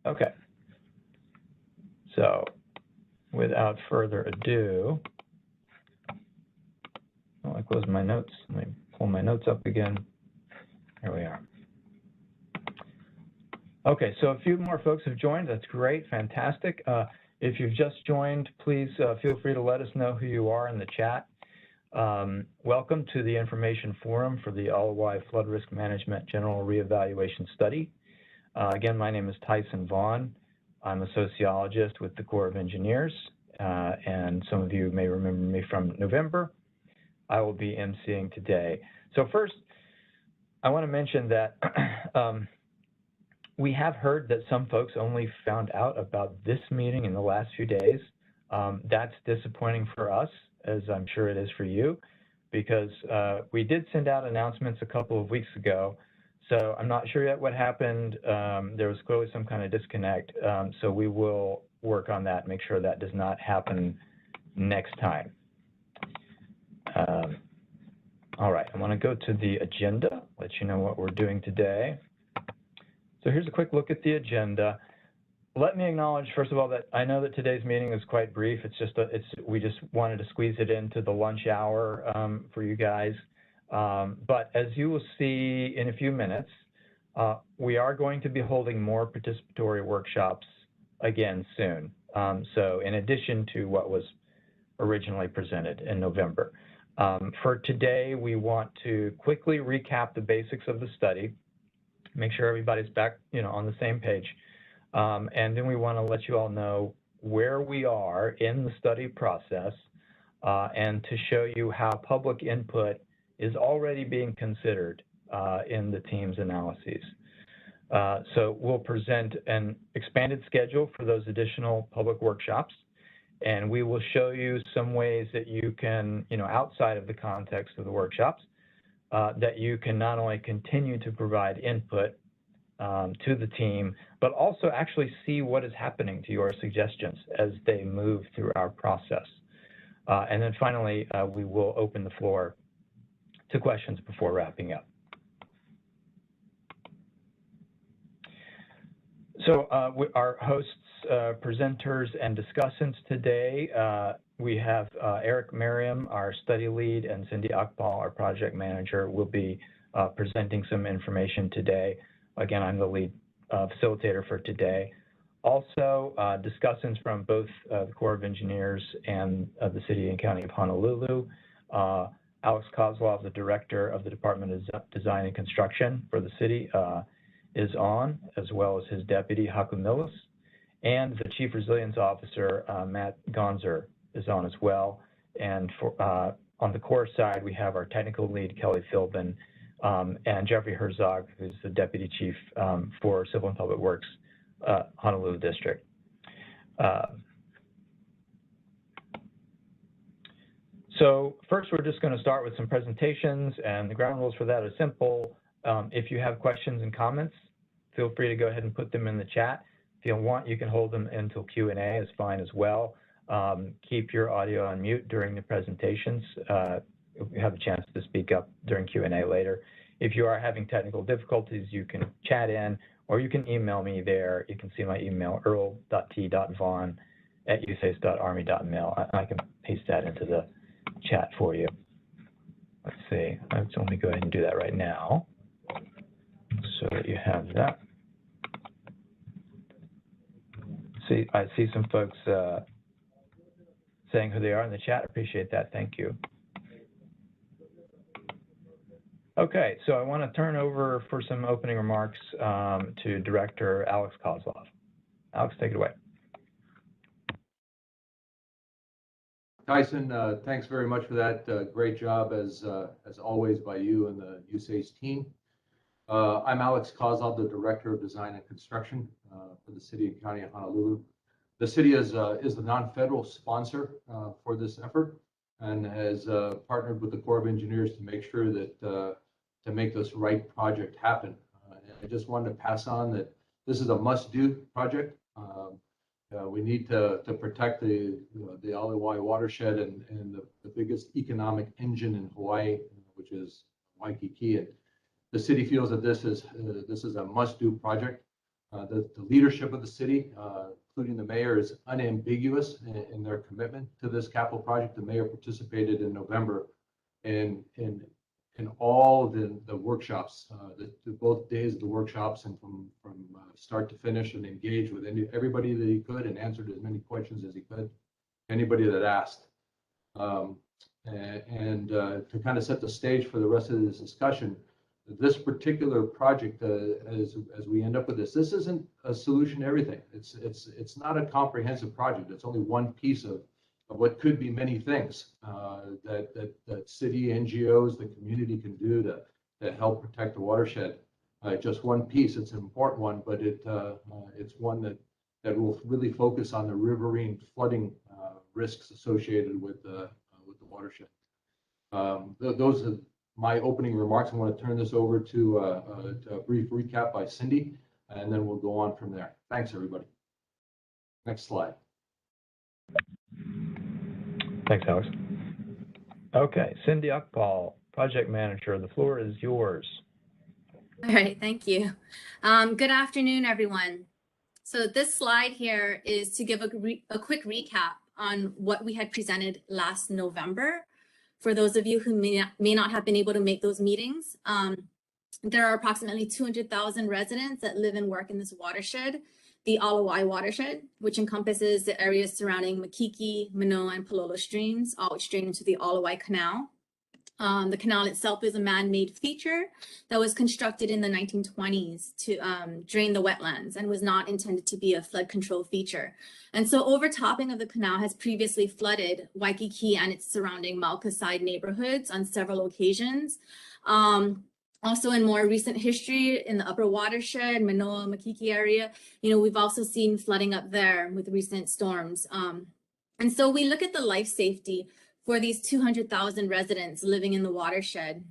Okay. So without further ado, I closed my notes. Let me pull my notes up again. Here we are. Okay, so a few more folks have joined. That's great, fantastic. If you've just joined, please feel free to let us know who you are in the chat. Welcome to the Information Forum for the LOI Flood Risk Management General Reevaluation Study. Again, my name is Tyson Vaughn. I'm a sociologist with the Corps of Engineers, and some of you may remember me from November. I will be emceeing today. So first, I want to mention that we have heard that some folks only found out about this meeting in the last few days. That's disappointing for us, as I'm sure it is for you, because we did send out announcements a couple of weeks ago. So I'm not sure yet what happened. There was clearly some kind of disconnect. So we will work on that, make sure that does not happen next time. All right, I want to go to the agenda, let you know what we're doing today. So here's a quick look at the agenda. Let me acknowledge, first of all, that I know that today's meeting is quite brief. It's just we just wanted to squeeze it into the lunch hour for you guys. But as you will see in a few minutes, we are going to be holding more participatory workshops again soon. So in addition to what was originally presented in November. For today, we want to quickly recap the basics of the study, make sure everybody's back, on the same page. And then we want to let you all know where we are in the study process and to show you how public input is already being considered in the team's analyses. So we'll present an expanded schedule for those additional public workshops, and we will show you some ways that you can, outside of the context of the workshops, that you can not only continue to provide input to the team, but also actually see what is happening to your suggestions as they move through our process. And then finally, we will open the floor to questions before wrapping up. So our hosts, presenters, and discussants today, we have Eric Merriam, our study lead, and Cindy Akbal, our project manager, will be presenting some information today. Again, I'm the lead facilitator for today. Also, discussants from both the Corps of Engineers and the City and County of Honolulu. Alex Kozlov, the director of the Department of Design and Construction for the city, is on, as well as his deputy, Haku Millis. And the Chief Resilience Officer, Matt Gonzer, is on as well. And for, on the Corps side, we have our technical lead, Kelly Philbin, and Jeffrey Herzog, who's the Deputy Chief for Civil and Public Works, Honolulu District. So first, we're just going to start with some presentations, and the ground rules for that are simple. If you have questions and comments, feel free to go ahead and put them in the chat. If you want, you can hold them until Q&A is fine as well. Keep your audio on mute during the presentations. You have a chance to speak up during Q&A later. If you are having technical difficulties, you can chat in, or you can email me there. You can see my email, earl.t.vaughn@usace.army.mil. I can paste that into the chat for you. Let's see. Let's only go ahead and do that right now so that you have that. See, I see some folks saying who they are in the chat. Appreciate that. Thank you. Okay, so I want to turn over for some opening remarks to Director Alex Kozlov. Alex, take it away. Tyson, thanks very much for that. Great job as always by you and the USACE team. I'm Alex Kozlov, the Director of Design and Construction for the City and County of Honolulu. The city is the non-federal sponsor for this effort and has partnered with the Corps of Engineers to make sure that to make this right project happen. I just wanted to pass on that this is a must-do project. We need to protect the LOI watershed and the biggest economic engine in Hawaii, which is Waikiki. And the city feels that this is a must-do project. The leadership of the city, including the mayor, is unambiguous in their commitment to this capital project. The mayor participated in November in all the workshops, both days of the workshops, and from start to finish, and engaged with everybody that he could and answered as many questions as he could, anybody that asked. To kind of set the stage for the rest of this discussion, this particular project, as we end up with this isn't a solution to everything. It's not a comprehensive project. It's only one piece of what could be many things that city, NGOs, the community can do to help protect the watershed. Just one piece. It's an important one, but it's one that will really focus on the riverine flooding risks associated with the watershed. Those are my opening remarks. I want to turn this over to a brief recap by Cindy, and then we'll go on from there. Thanks, everybody. Next slide. Thanks, Alex. Okay, Cindy Akpal, project manager. The floor is yours. All right, thank you. Good afternoon, everyone. So this slide here is to give a quick recap on what we had presented last November. For those of you who may not have been able to make those meetings, there are approximately 200,000 residents that live and work in this watershed, the Alawai watershed, which encompasses the areas surrounding Makiki, Manoa, and Palolo streams, all which drain into the Alawai Canal. The canal itself is a man-made feature that was constructed in the 1920s to drain the wetlands and was not intended to be a flood control feature. And so overtopping of the canal has previously flooded Waikiki and its surrounding Maukaside neighborhoods on several occasions. Also in more recent history in the upper watershed, Manoa, Makiki area, we've also seen flooding up there with recent storms. And so we look at the life safety for these 200,000 residents living in the watershed.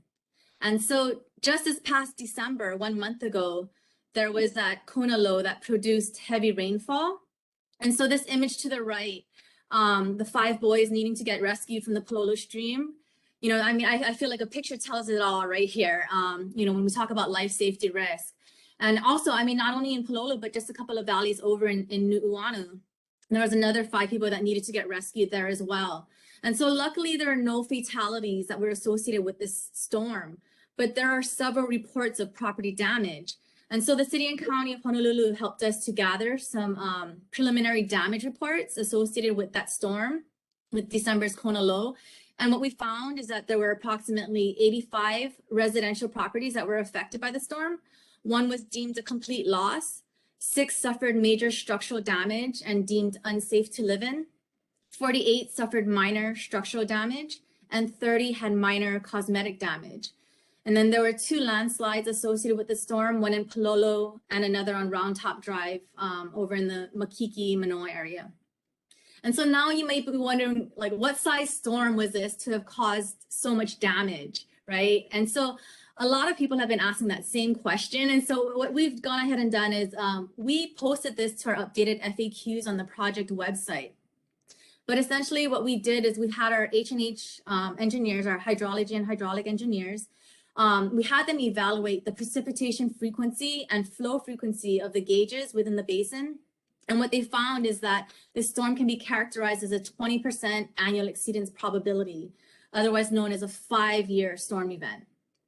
And so just this past December, 1 month ago, there was that Kona low that produced heavy rainfall. And so this image to the right, the 5 boys needing to get rescued from the Palolo stream, I feel like a picture tells it all right here, when we talk about life safety risk. And also, not only in Palolo, but just a couple of valleys over in Nu'uanu, there was another 5 people that needed to get rescued there as well. And so luckily there are no fatalities that were associated with this storm, but there are several reports of property damage. And so the city and county of Honolulu helped us to gather some preliminary damage reports associated with that storm, with December's Kona low. And what we found is that there were approximately 85 residential properties that were affected by the storm. 1 was deemed a complete loss. 6 suffered major structural damage and deemed unsafe to live in. 48 suffered minor structural damage, and 30 had minor cosmetic damage. And then there were 2 landslides associated with the storm, one in Palolo and another on Round Top Drive over in the Makiki, Manoa area. And so now you may be wondering, what size storm was this to have caused so much damage, right? And so a lot of people have been asking that same question. And so what we've gone ahead and done is we posted this to our updated FAQs on the project website. But essentially what we did is we had our H&H engineers, our hydrology and hydraulic engineers, we had them evaluate the precipitation frequency and flow frequency of the gauges within the basin. And what they found is that this storm can be characterized as a 20% annual exceedance probability, otherwise known as a 5-year storm event.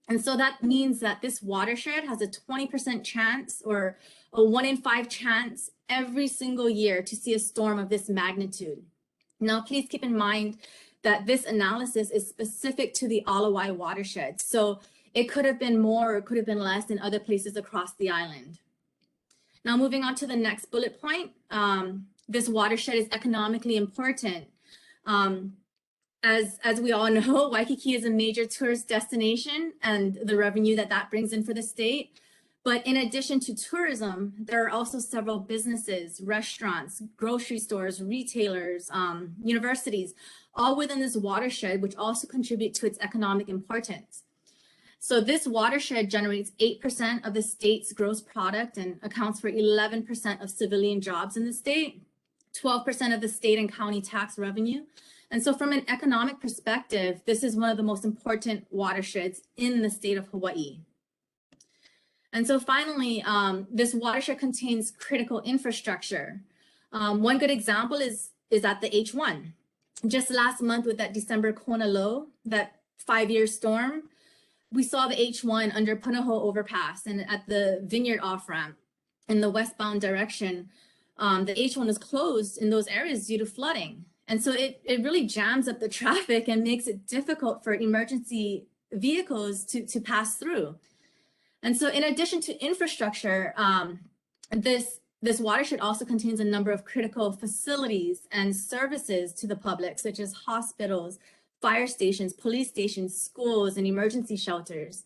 And so that means that this watershed has a 20% chance, or a 1 in 5 chance every single year to see a storm of this magnitude. Now, please keep in mind that this analysis is specific to the Alawai watershed. So it could have been more or it could have been less in other places across the island. Now, moving on to the next bullet point, this watershed is economically important. As we all know, Waikiki is a major tourist destination and the revenue that brings in for the state. But in addition to tourism, there are also several businesses, restaurants, grocery stores, retailers, universities, all within this watershed, which also contribute to its economic importance. So this watershed generates 8% of the state's gross product and accounts for 11% of civilian jobs in the state, 12% of the state and county tax revenue. And so from an economic perspective, this is one of the most important watersheds in the state of Hawaii. And so finally, this watershed contains critical infrastructure. One good example is at the H1. Just last month with that December Kona low, that 5-year storm, we saw the H1 under Punahou overpass and at the Vineyard off-ramp in the westbound direction. The H1 is closed in those areas due to flooding. And so it really jams up the traffic and makes it difficult for emergency vehicles to pass through. And so in addition to infrastructure, this watershed also contains a number of critical facilities and services to the public, such as hospitals, fire stations, police stations, schools, and emergency shelters.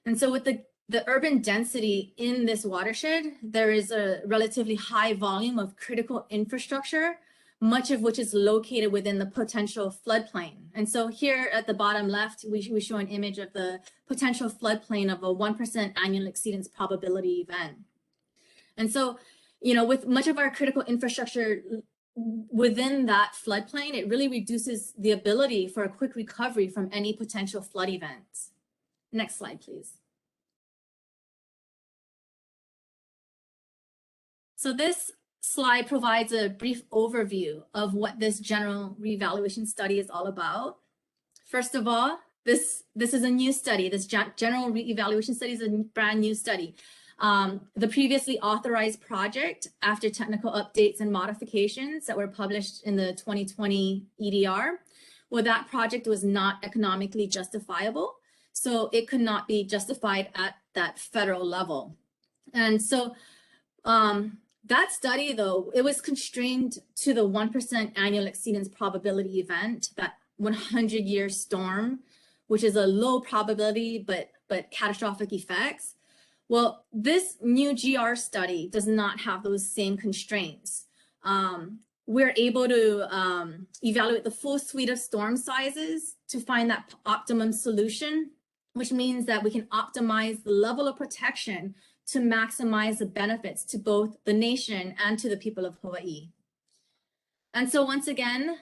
And so with the urban density in this watershed, there is a relatively high volume of critical infrastructure, much of which is located within the potential floodplain. And so here at the bottom left, we show an image of the potential floodplain of a 1% annual exceedance probability event. And so, you know, with much of our critical infrastructure within that floodplain, it really reduces the ability for a quick recovery from any potential flood events. Next slide, please. So this slide provides a brief overview of what this general reevaluation study is all about. First of all, this is a new study. This general reevaluation study is a brand new study. The previously authorized project, after technical updates and modifications that were published in the 2020 EDR, well, that project was not economically justifiable, so it could not be justified at that federal level. And so that study, though, it was constrained to the 1% annual exceedance probability event, that 100-year storm, which is a low probability but catastrophic effects. Well, this new GR study does not have those same constraints. We're able to evaluate the full suite of storm sizes to find that optimum solution, which means that we can optimize the level of protection to maximize the benefits to both the nation and to the people of Hawaii. And so once again,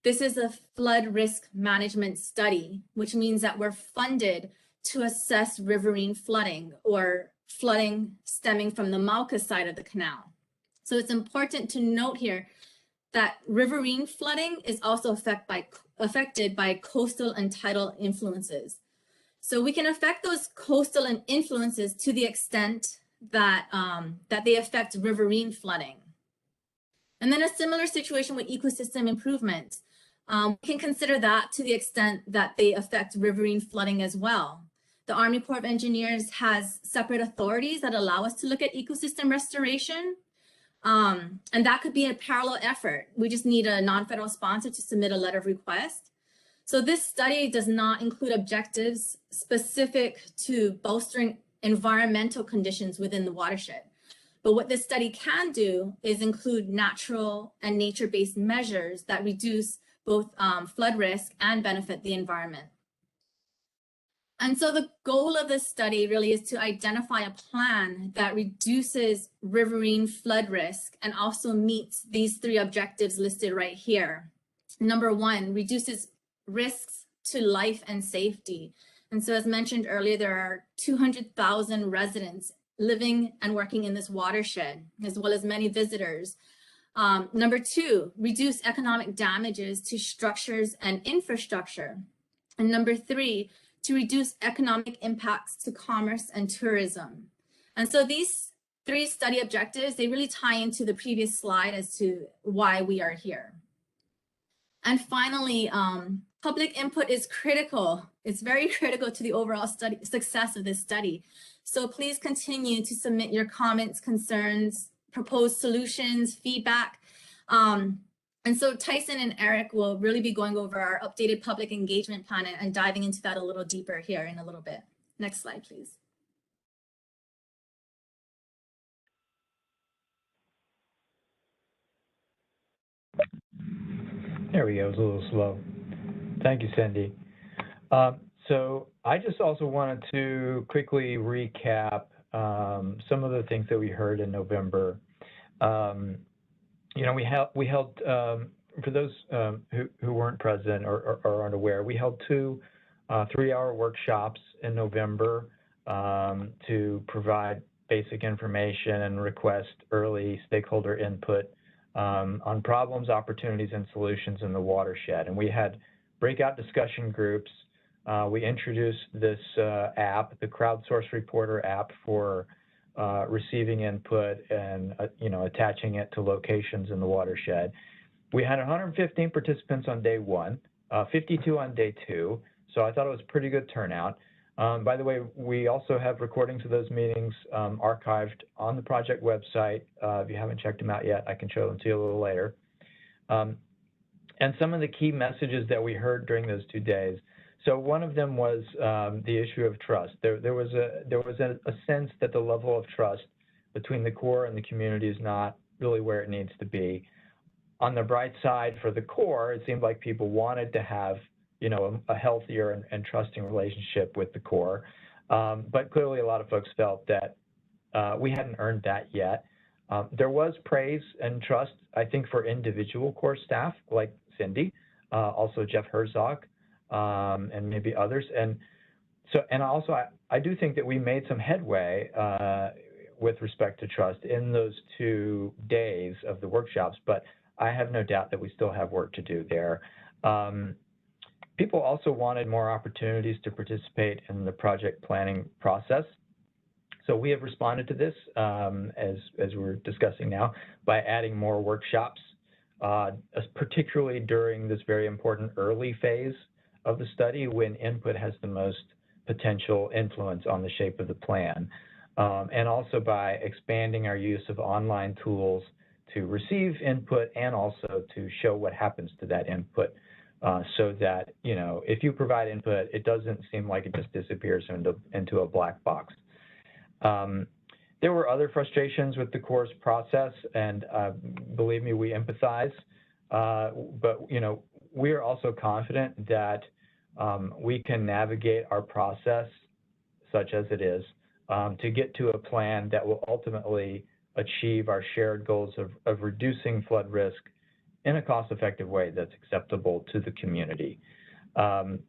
this is a flood risk management study, which means that we're funded to assess riverine flooding or flooding stemming from the Mauka side of the canal. So it's important to note here that riverine flooding is also affected by coastal and tidal influences. So we can affect those coastal influences to the extent that, that they affect riverine flooding. And then a similar situation with ecosystem improvement. We can consider that to the extent that they affect riverine flooding as well. The Army Corps of Engineers has separate authorities that allow us to look at ecosystem restoration. And that could be a parallel effort. We just need a non-federal sponsor to submit a letter of request. So this study does not include objectives specific to bolstering environmental conditions within the watershed. But what this study can do is include natural and nature-based measures that reduce both flood risk and benefit the environment. And so the goal of this study really is to identify a plan that reduces riverine flood risk and also meets these 3 objectives listed right here. Number 1, reduces risks to life and safety. And so as mentioned earlier, there are 200,000 residents living and working in this watershed, as well as many visitors. Number 2, reduce economic damages to structures and infrastructure. And number 3, to reduce economic impacts to commerce and tourism. And so these 3 study objectives, they really tie into the previous slide as to why we are here. And finally, public input is critical. It's very critical to the overall success of this study. So please continue to submit your comments, concerns, proposed solutions, feedback. And so Tyson and Eric will really be going over our updated public engagement plan and diving into that a little deeper here in a little bit. Next slide, please. There we go, it was a little slow. Thank you, Cindy. So I just also wanted to quickly recap some of the things that we heard in November. You know, we held for those who weren't present or aren't aware, we held 2 3-hour workshops in November to provide basic information and request early stakeholder input on problems, opportunities, and solutions in the watershed. And we had breakout discussion groups. We introduced this app, the Crowdsource Reporter app, for receiving input and attaching it to locations in the watershed. We had 115 participants on day 1, 52 on day 2, so I thought it was a pretty good turnout. By the way, we also have recordings of those meetings archived on the project website. If you haven't checked them out yet, I can show them to you a little later. And some of the key messages that we heard during those 2 days. So one of them was the issue of trust. There was a sense that the level of trust between the Corps and the community is not really where it needs to be. On the bright side, for the Corps, it seemed like people wanted to have a healthier and trusting relationship with the Corps. But clearly a lot of folks felt that we hadn't earned that yet. There was praise and trust, I think, for individual Corps staff like Cindy, also Jeff Herzog, and maybe others. And also I do think that we made some headway with respect to trust in those 2 days of the workshops, but I have no doubt that we still have work to do there. People also wanted more opportunities to participate in the project planning process. So we have responded to this, as we're discussing now, by adding more workshops, particularly during this very important early phase of the study when input has the most potential influence on the shape of the plan. And also by expanding our use of online tools to receive input and also to show what happens to that input. So that, if you provide input, it doesn't seem like it just disappears into a black box. There were other frustrations with the Corps' process, and believe me, we empathize. But, we are also confident that we can navigate our process, such as it is, to get to a plan that will ultimately achieve our shared goals of reducing flood risk in a cost-effective way that's acceptable to the community. And,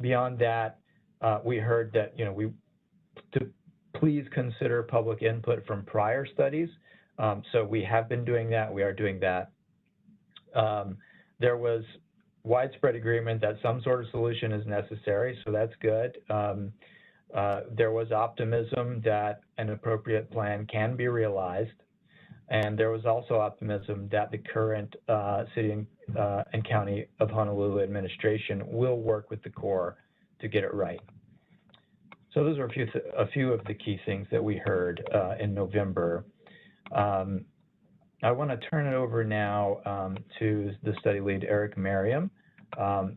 beyond that, we heard that, to please consider public input from prior studies. So we have been doing that. We are doing that. There was widespread agreement that some sort of solution is necessary, so that's good. There was optimism that an appropriate plan can be realized. And there was also optimism that the current city and county of Honolulu administration will work with the Corps to get it right. So those are a few of the key things that we heard in November. I want to turn it over now to the study lead, Eric Merriam,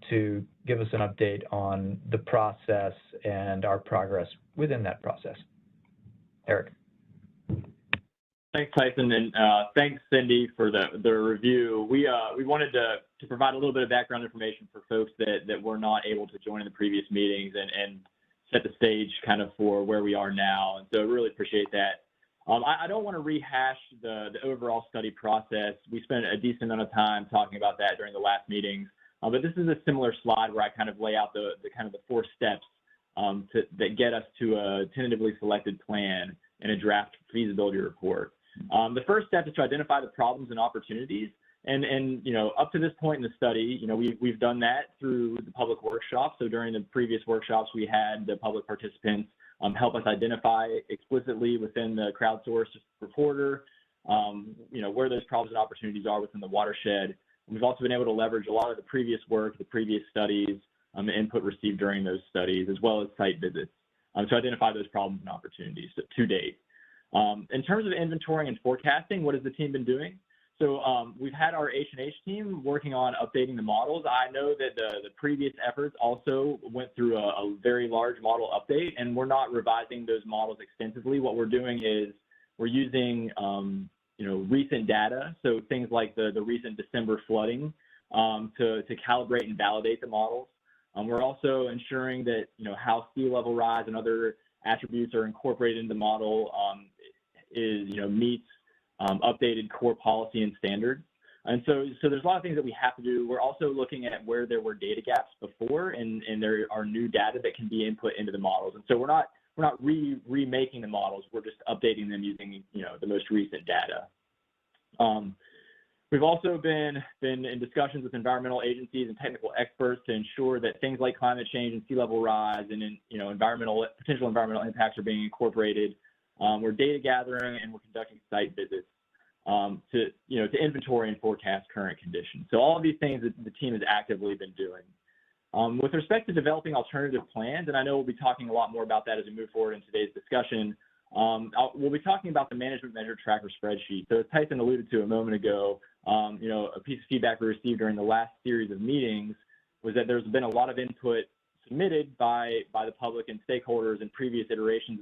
to give us an update on the process and our progress within that process. Eric. Thanks, Tyson, and thanks, Cindy, for the review. We wanted to provide a little bit of background information for folks that were not able to join in the previous meetings and set the stage kind of for where we are now. And so I really appreciate that. I don't want to rehash the overall study process. We spent a decent amount of time talking about that during the last meetings. But this is a similar slide where I kind of lay out the kind of the 4 steps that get us to a tentatively selected plan and a draft feasibility report. The first step is to identify the problems and opportunities. And up to this point in the study, we've done that through the public workshops. So during the previous workshops, we had the public participants help us identify explicitly within the crowdsourced reporter, where those problems and opportunities are within the watershed. And we've also been able to leverage a lot of the previous work, the previous studies, the input received during those studies, as well as site visits to identify those problems and opportunities to date. In terms of inventorying and forecasting, what has the team been doing? So we've had our H&H team working on updating the models. I know that the previous efforts also went through a very large model update, and we're not revising those models extensively. What we're doing is we're using recent data, so things like the recent December flooding, to calibrate and validate the models. We're also ensuring that how sea level rise and other attributes are incorporated into the model meets updated core policy and standards. And so there's a lot of things that we have to do. We're also looking at where there were data gaps before, and there are new data that can be input into the models. And so we're not remaking the models. We're just updating them using, you know, the most recent data. We've also been in discussions with environmental agencies and technical experts to ensure that things like climate change and sea level rise and you know, potential environmental impacts are being incorporated. We're data gathering and we're conducting site visits to inventory and forecast current conditions. So all of these things that the team has actively been doing. With respect to developing alternative plans, and I know we'll be talking a lot more about that as we move forward in today's discussion, we'll be talking about the management measure tracker spreadsheet. So as Tyson alluded to a moment ago, you know, a piece of feedback we received during the last series of meetings was that there's been a lot of input submitted by the public and stakeholders in previous iterations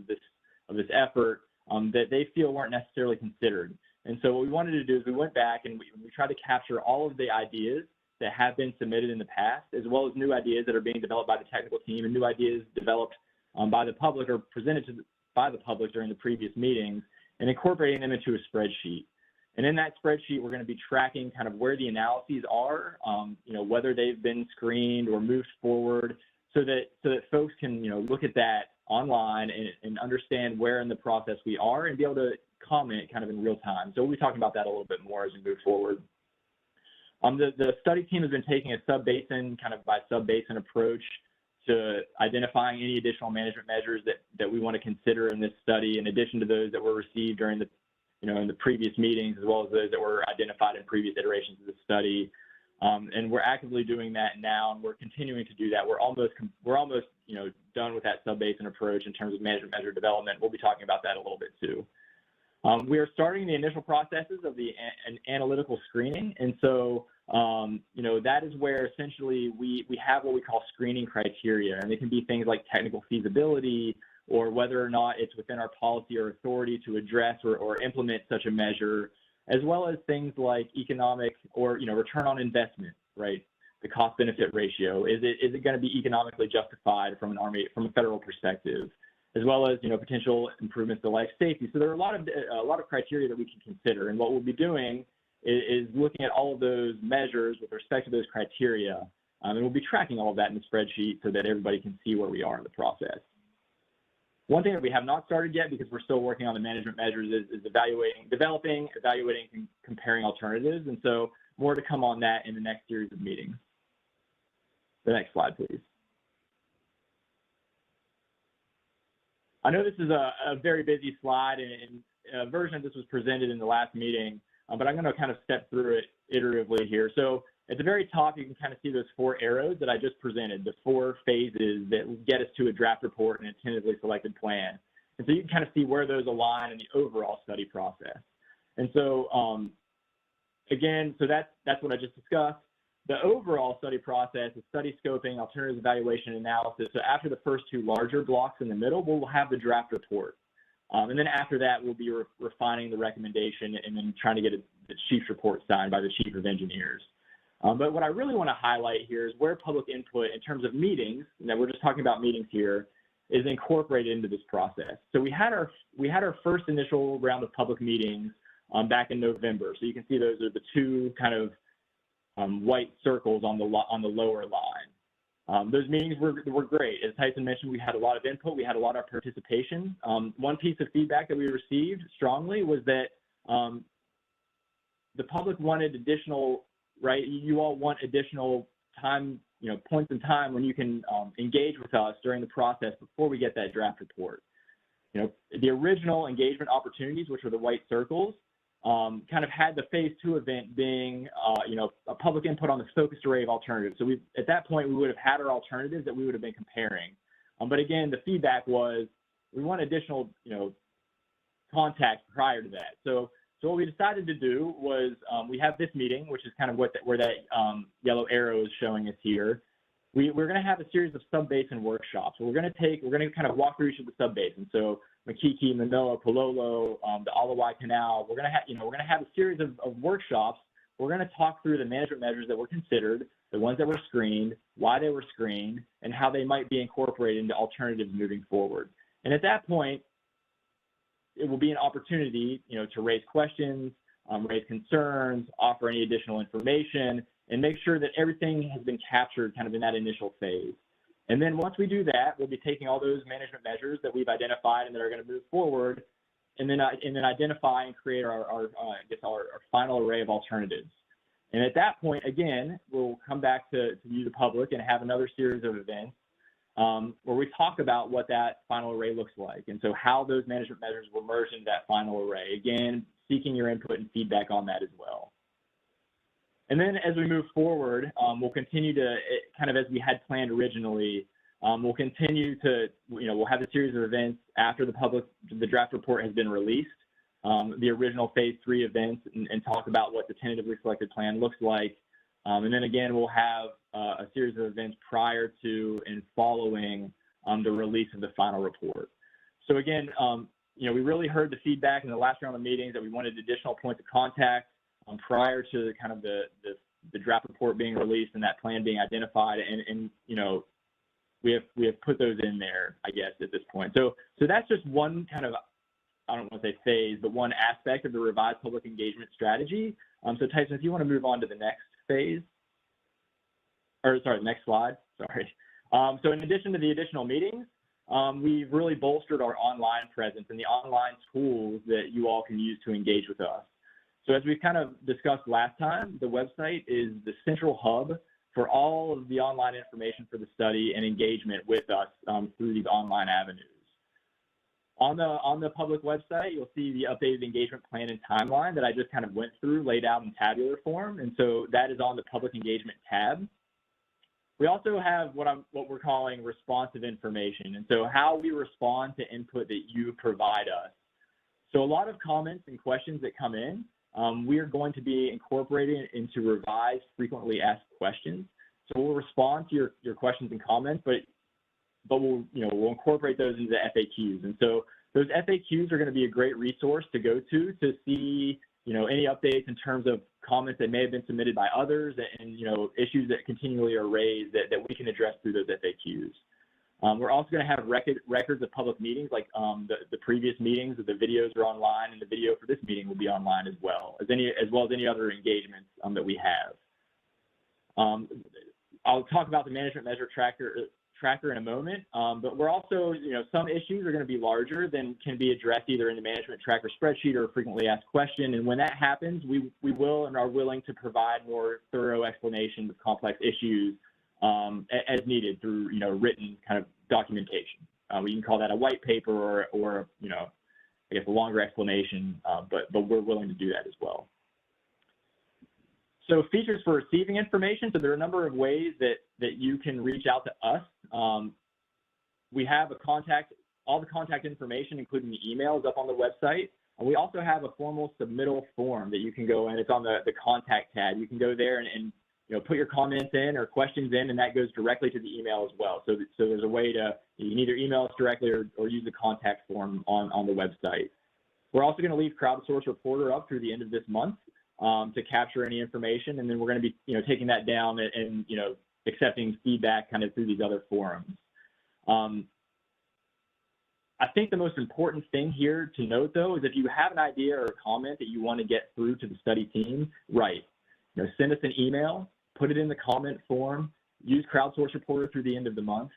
of this effort that they feel weren't necessarily considered. And so what we wanted to do is we went back and we tried to capture all of the ideas that have been submitted in the past, as well as new ideas that are being developed by the technical team and new ideas developed by the public or presented by the public during the previous meetings, and incorporating them into a spreadsheet. And in that spreadsheet, we're going to be tracking kind of where the analyses are, you know, whether they've been screened or moved forward, so that folks can, you know, look at that online and understand where in the process we are and be able to comment kind of in real time. So we'll be talking about that a little bit more as we move forward. The study team has been taking a sub-basin, kind of by sub-basin approach to identifying any additional management measures that we want to consider in this study, in addition to those that were received during the, you know, in the previous meetings, as well as those that were identified in previous iterations of the study. And we're actively doing that now, and we're continuing to do that. We're almost, you know, done with that sub-basin approach in terms of management measure development. We'll be talking about that a little bit too. We are starting the initial processes of an analytical screening. And so, you know, that is where essentially we have what we call screening criteria, and it can be things like technical feasibility or whether or not it's within our policy or authority to address or implement such a measure, as well as things like economic or, you know, return on investment, right? The cost benefit ratio. Is it going to be economically justified from a federal perspective? As well as, you know, potential improvements to life safety. So there are a lot of criteria that we can consider, and what we'll be doing is looking at all of those measures with respect to those criteria, and we'll be tracking all of that in the spreadsheet so that everybody can see where we are in the process. One thing that we have not started yet, because we're still working on the management measures, is developing, evaluating, and comparing alternatives, and so more to come on that in the next series of meetings. The next slide, please. I know this is a very busy slide, and a version of this was presented in the last meeting, but I'm going to kind of step through it iteratively here. So at the very top, you can kind of see those 4 arrows that I just presented, the 4 phases that get us to a draft report and a tentatively selected plan. And so you can kind of see where those align in the overall study process. And so, again, so that's what I just discussed. The overall study process is study scoping, alternatives evaluation, analysis. So after the first 2 larger blocks in the middle, we'll have the draft report. And then after that, we'll be refining the recommendation and then trying to get the chief's report signed by the chief of engineers. But what I really want to highlight here is where public input in terms of meetings, and we're just talking about meetings here, is incorporated into this process. So we had our first initial round of public meetings back in November. So you can see those are the 2 kind of white circles on the lower line. Those meetings were great. As Tyson mentioned, we had a lot of input. We had a lot of participation. One piece of feedback that we received strongly was that the public wanted additional, right? You all want additional time, you know, points in time when you can engage with us during the process before we get that draft report. You know, the original engagement opportunities, which were the white circles, kind of had the phase 2 event being, you know, a public input on the focused array of alternatives. So at that point, we would have had our alternatives that we would have been comparing. But again, the feedback was we want additional, you know, contact prior to that. So what we decided to do was we have this meeting, which is kind of where that yellow arrow is showing us here. We're going to have a series of sub-basin workshops. So we're going to kind of walk through each of the sub-basins. So Makiki, Manoa, Pololo, the Alawai Canal. We're going to have a series of workshops. We're going to talk through the management measures that were considered, the ones that were screened, why they were screened, and how they might be incorporated into alternatives moving forward. And at that point, it will be an opportunity, you know, to raise questions, raise concerns, offer any additional information, and make sure that everything has been captured kind of in that initial phase. And then once we do that, we'll be taking all those management measures that we've identified and that are going to move forward, and then identify and create our final array of alternatives. And at that point, again, we'll come back to you, the public, and have another series of events where we talk about what that final array looks like, and so how those management measures will merge into that final array. Again, seeking your input and feedback on that as well. And then as we move forward, we'll continue to, kind of as we had planned originally, we'll continue to, we'll have a series of events after the draft report has been released, the original phase 3 events, and talk about what the tentatively selected plan looks like. And then again, we'll have a series of events prior to and following the release of the final report. So again, we really heard the feedback in the last round of meetings that we wanted additional points of contact prior to kind of the draft report being released and that plan being identified, and we have put those in there, I guess, at this point. So that's just one kind of, I don't want to say phase, but one aspect of the revised public engagement strategy. So Tyson, if you want to move on to the next phase, or sorry, next slide, sorry. So in addition to the additional meetings, we've really bolstered our online presence and the online tools that you all can use to engage with us. So as we kind of discussed last time, the website is the central hub for all of the online information for the study and engagement with us through these online avenues. On the public website, you'll see the updated engagement plan and timeline that I just kind of went through, laid out in tabular form, and so that is on the public engagement tab. We also have what we're calling responsive information, and so how we respond to input that you provide us. So a lot of comments and questions that come in, we are going to be incorporating into revised frequently asked questions. So we'll respond to your questions and comments, but we'll incorporate those into the FAQs. And so those FAQs are going to be a great resource to go to see any updates in terms of comments that may have been submitted by others, and issues that continually are raised that we can address through those FAQs. We're also going to have records of public meetings, like the previous meetings. The videos are online, and the video for this meeting will be online as well as any other engagements that we have. I'll talk about the management measure tracker in a moment, but we're also, some issues are going to be larger than can be addressed either in the management tracker spreadsheet or a frequently asked question. And when that happens, we will and are willing to provide more thorough explanations of complex issues as needed through, written kind of documentation. We can call that a white paper or I guess a longer explanation, but we're willing to do that as well. So features for receiving information. So there are a number of ways that you can reach out to us. We have all the contact information, including the emails, up on the website. And we also have a formal submittal form that you can go in. It's on the contact tab. You can go there and put your comments in or questions in, and that goes directly to the email as well. So there's a way you can either email us directly or use the contact form on the website. We're also going to leave Crowdsource Reporter up through the end of this month to capture any information, and then we're going to be taking that down and accepting feedback kind of through these other forums. I think the most important thing here to note, though, is if you have an idea or a comment that you want to get through to the study team, send us an email, put it in the comment form, use Crowdsource Reporter through the end of the month,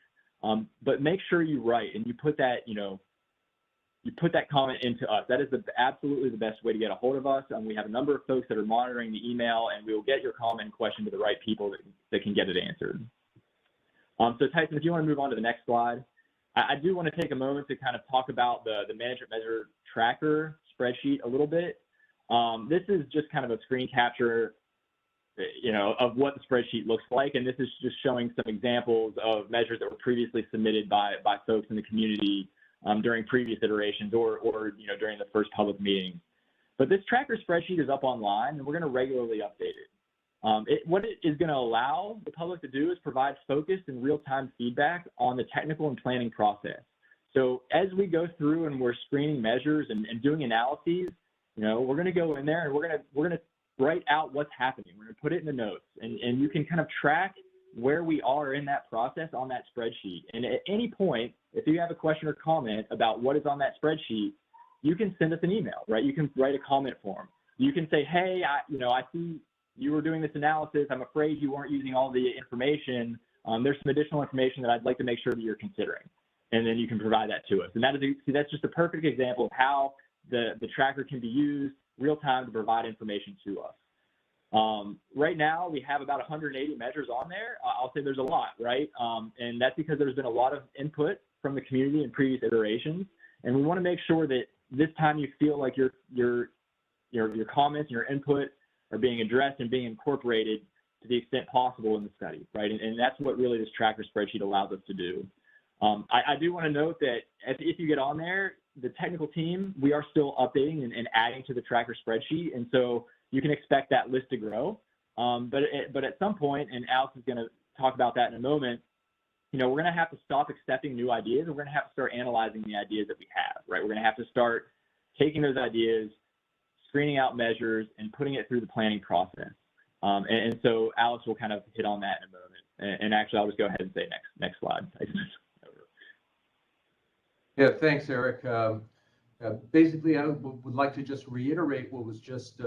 but make sure you write and you put that, you put that comment into us. That is absolutely the best way to get a hold of us. We have a number of folks that are monitoring the email, and we will get your comment and question to the right people that can get it answered. So Tyson, if you want to move on to the next slide, I do want to take a moment to kind of talk about the management measure tracker spreadsheet a little bit. This is just kind of a screen capture, of what the spreadsheet looks like, and this is just showing some examples of measures that were previously submitted by folks in the community during previous iterations or during the first public meeting. But this tracker spreadsheet is up online, and we're going to regularly update it. What it is going to allow the public to do is provide focused and real-time feedback on the technical and planning process. So as we go through and we're screening measures and doing analyses, we're going to go in there and we're going to write out what's happening. We're going to put it in the notes, and you can kind of track where we are in that process on that spreadsheet. And at any point, if you have a question or comment about what is on that spreadsheet, you can send us an email, right? You can write a comment form. you can say, hey, I see you were doing this analysis. I'm afraid you weren't using all the information. There's some additional information that I'd like to make sure that you're considering. And then you can provide that to us. And that's just a perfect example of how the tracker can be used real time to provide information to us. Right now, we have about 180 measures on there. I'll say there's a lot, right? And that's because there's been a lot of input from the community in previous iterations. And we want to make sure that this time you feel like your comments and your input are being addressed and being incorporated to the extent possible in the study, right? And that's what really this tracker spreadsheet allows us to do. I do want to note that if you get on there, the technical team, we are still updating and adding to the tracker spreadsheet. And so you can expect that list to grow. But at some point, and Alex is going to talk about that in a moment, we're going to have to stop accepting new ideas, and we're going to have to start analyzing the ideas that we have, right? We're going to have to start taking those ideas, screening out measures, and putting it through the planning process. And so Alex will kind of hit on that in a moment. And actually, I'll just go ahead and say next slide. Yeah, thanks, Eric. Basically, I would like to just reiterate what was just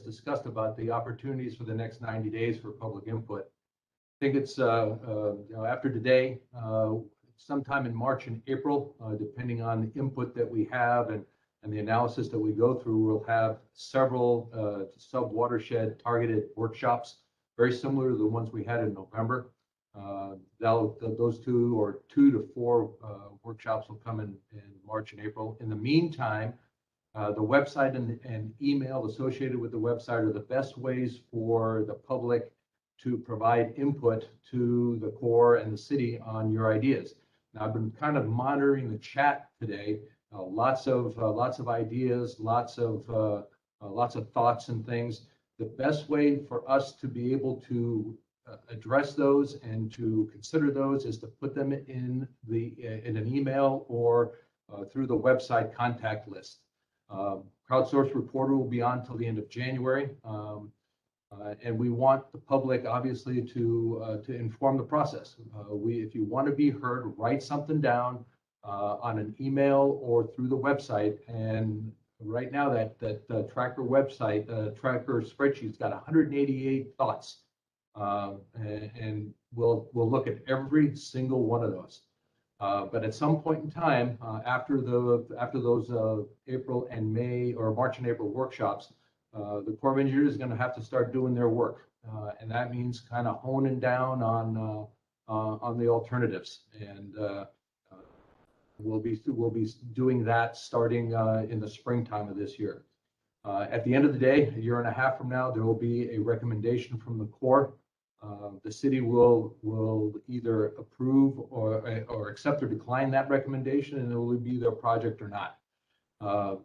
discussed about the opportunities for the next 90 days for public input. I think it's after today, sometime in March and April, depending on the input that we have and the analysis that we go through, we'll have several sub-watershed targeted workshops, very similar to the ones we had in November. Those 2 to 4 workshops will come in March and April. In the meantime, the website and email associated with the website are the best ways for the public to provide input to the Corps and the city on your ideas. Now, I've been kind of monitoring the chat today. Lots of ideas, lots of thoughts and things. The best way for us to be able to address those and to consider those is to put them in an email or through the website contact list. Crowdsourced Reporter will be on till the end of January, and we want the public obviously to inform the process. If you want to be heard, write something down on an email or through the website. And right now, that tracker website, tracker spreadsheet's got 188 thoughts. And we'll look at every single one of those. But at some point in time, after those April and May or March and April workshops, the Corps of Engineers is going to have to start doing their work, and that means kind of honing down on the alternatives. And we'll be doing that starting in the springtime of this year. At the end of the day, a year and a half from now, there will be a recommendation from the Corps. The city will either approve or accept or decline that recommendation, and it will be their project or not.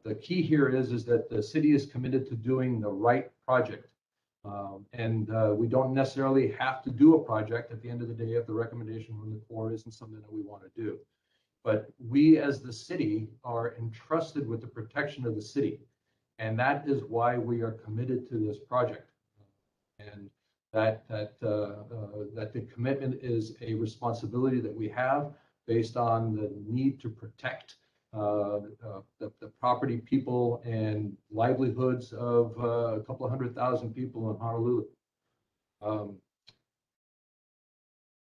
The key here is that the city is committed to doing the right project. And we don't necessarily have to do a project at the end of the day if the recommendation from the Corps isn't something that we want to do. But we as the city are entrusted with the protection of the city. And that is why we are committed to this project. And that the commitment is a responsibility that we have based on the need to protect the property, people, and livelihoods of a couple of 100,000 people in Honolulu.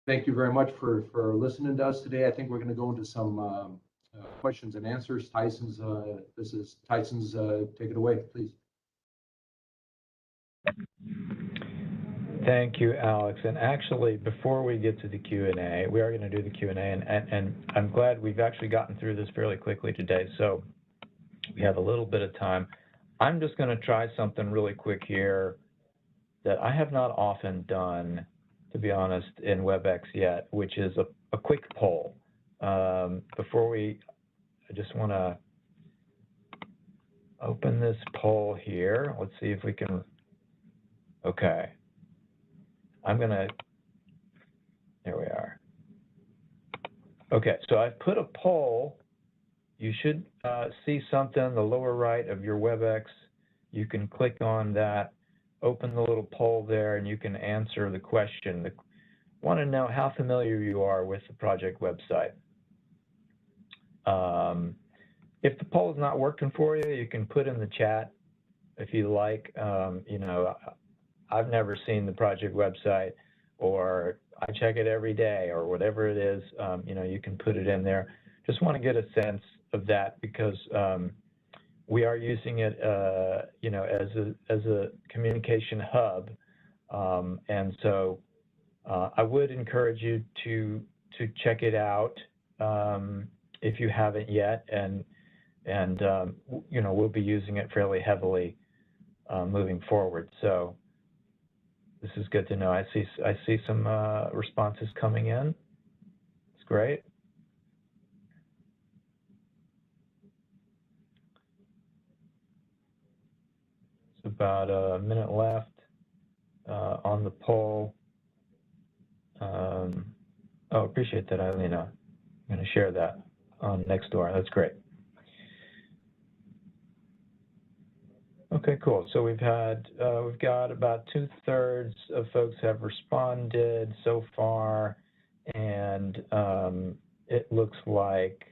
Thank you very much for listening to us today. I think we're going to go into some questions and answers. Tyson's take it away, please. Thank you, Alex. And actually, before we get to the Q&A, we are going to do the Q&A, and I'm glad we've actually gotten through this fairly quickly today, so we have a little bit of time. I'm just going to try something really quick here that I have not often done, to be honest, in WebEx yet, which is a quick poll. Before I just want to open this poll here. Let's see if we can, okay. There we are. Okay, so I've put a poll. You should see something in the lower right of your WebEx. You can click on that, open the little poll there, and you can answer the question. I want to know how familiar you are with the project website. If the poll is not working for you, you can put in the chat if you like. You know, I've never seen the project website, or I check it every day, or whatever it is. You know, you can put it in there. Just want to get a sense of that, because we are using it, you know, as a communication hub, and so I would encourage you to check it out if you haven't yet, and you know, we'll be using it fairly heavily moving forward. So this is good to know. I see some responses coming in. It's great. It's about a minute left on the poll. Oh, appreciate that, Eileen. I'm going to share that on Nextdoor. That's great. Okay, cool. So we've got about 2/3 of folks have responded so far, and it looks like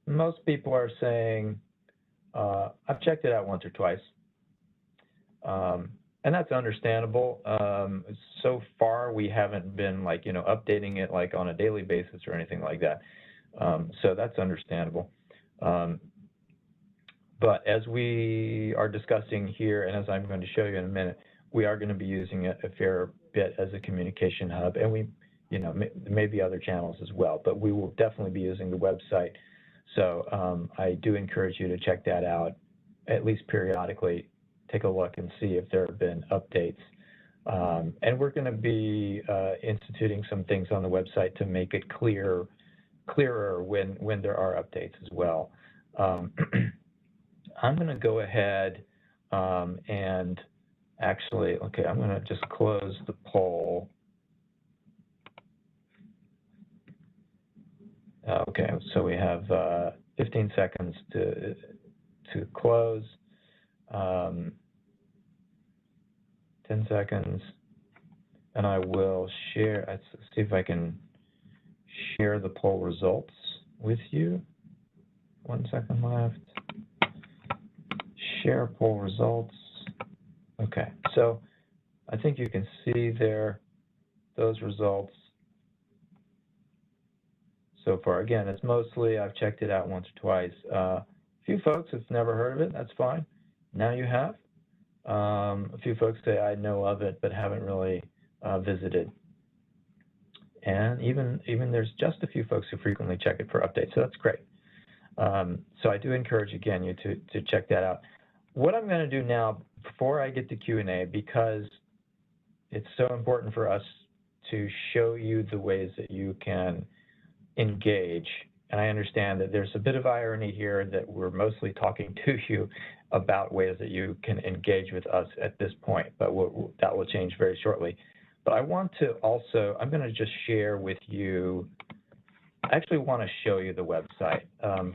most people are saying, I've checked it out once or twice. And that's understandable. So far, we haven't been like, you know, updating it like on a daily basis or anything like that. So that's understandable. But as we are discussing here, and as I'm going to show you in a minute, we are going to be using it a fair bit as a communication hub, and we, you know, maybe other channels as well, but we will definitely be using the website. So I do encourage you to check that out, at least periodically. Take a look and see if there have been updates. And we're going to be instituting some things on the website to make it clearer when there are updates as well. I'm going to go ahead and actually, okay, I'm going to just close the poll. Okay, so we have 15 seconds to close. 10 seconds, and I will share. Let's see if I can share the poll results with you. 1 second left. Share poll results. Okay, so I think you can see there those results so far. Again, it's mostly I've checked it out once or twice. A few folks have never heard of it. That's fine. Now you have. A few folks say I know of it but haven't really visited. And even there's just a few folks who frequently check it for updates, so that's great. So I do encourage, again, you to check that out. What I'm going to do now, before I get to Q&A, because it's so important for us to show you the ways that you can engage, and I understand that there's a bit of irony here that we're mostly talking to you about ways that you can engage with us at this point, but that will change very shortly. But I want to also, I'm going to just share with you, I actually want to show you the website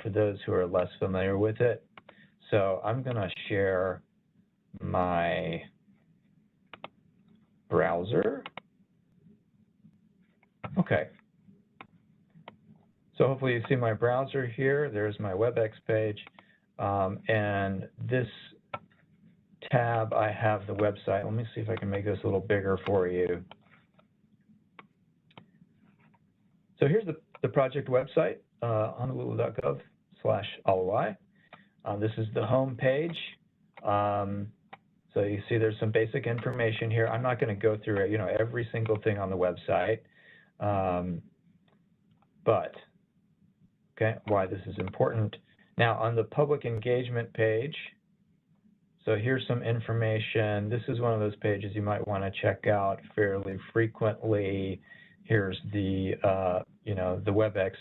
for those who are less familiar with it. So I'm going to share my browser. Okay. So hopefully you see my browser here. There's my WebEx page. And this tab, I have the website. Let me see if I can make this a little bigger for you. So here's the project website, honolulu.gov/LOI. This is the home page. So you see there's some basic information here. I'm not going to go through, you know, every single thing on the website, but okay, why this is important. Now on the public engagement page, so here's some information. This is one of those pages you might want to check out fairly frequently. Here's the, you know, the WebEx